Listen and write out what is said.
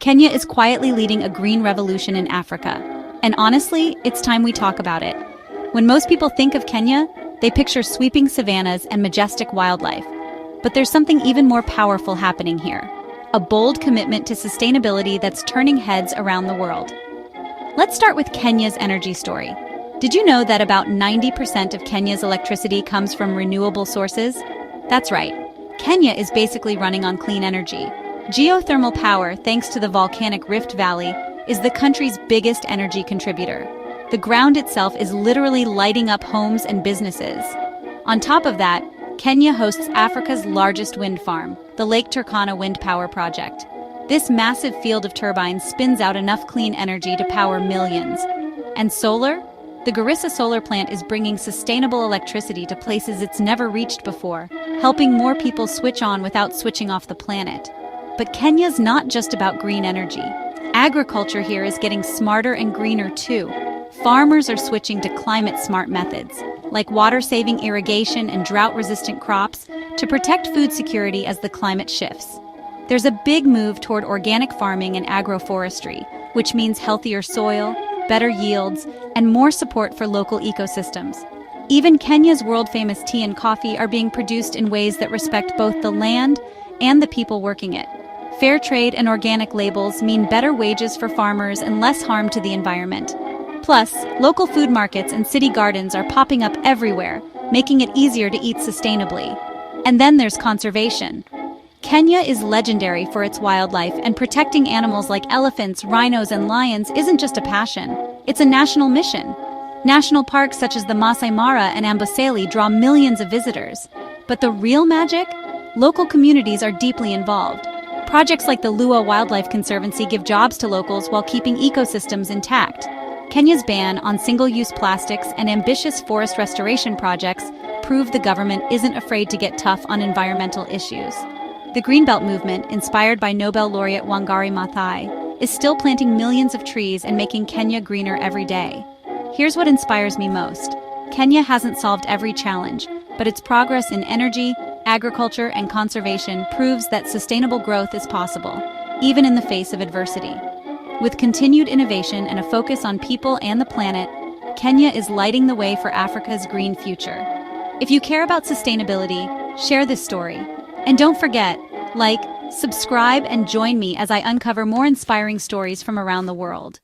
Kenya is quietly leading a green revolution in Africa. And honestly, it's time we talk about it. When most people think of Kenya, they picture sweeping savannas and majestic wildlife. But there's something even more powerful happening here. A bold commitment to sustainability that's turning heads around the world. Let's start with Kenya's energy story. Did you know that about 90% of Kenya's electricity comes from renewable sources? That's right. Kenya is basically running on clean energy. Geothermal power, thanks to the volcanic Rift Valley, is the country's biggest energy contributor. The ground itself is literally lighting up homes and businesses. On top of that, Kenya hosts Africa's largest wind farm, the Lake Turkana Wind Power Project. This massive field of turbines spins out enough clean energy to power millions. And solar? The Garissa solar plant is bringing sustainable electricity to places it's never reached before, helping more people switch on without switching off the planet. But Kenya's not just about green energy. Agriculture here is getting smarter and greener too. Farmers are switching to climate-smart methods, like water-saving irrigation and drought-resistant crops, to protect food security as the climate shifts. There's a big move toward organic farming and agroforestry, which means healthier soil, better yields, and more support for local ecosystems. Even Kenya's world-famous tea and coffee are being produced in ways that respect both the land and the people working it. Fair trade and organic labels mean better wages for farmers and less harm to the environment. Plus, local food markets and city gardens are popping up everywhere, making it easier to eat sustainably. And then there's conservation. Kenya is legendary for its wildlife, and protecting animals like elephants, rhinos, and lions isn't just a passion. It's a national mission. National parks such as the Masai Mara and Amboseli draw millions of visitors. But the real magic? Local communities are deeply involved. Projects like the Lua Wildlife Conservancy give jobs to locals while keeping ecosystems intact. Kenya's ban on single-use plastics and ambitious forest restoration projects prove the government isn't afraid to get tough on environmental issues. The Greenbelt movement, inspired by Nobel laureate Wangari Maathai, is still planting millions of trees and making Kenya greener every day. Here's what inspires me most. Kenya hasn't solved every challenge, but its progress in energy, agriculture, and conservation proves that sustainable growth is possible, even in the face of adversity. With continued innovation and a focus on people and the planet, Kenya is lighting the way for Africa's green future. If you care about sustainability, share this story. And don't forget, like, subscribe, and join me as I uncover more inspiring stories from around the world.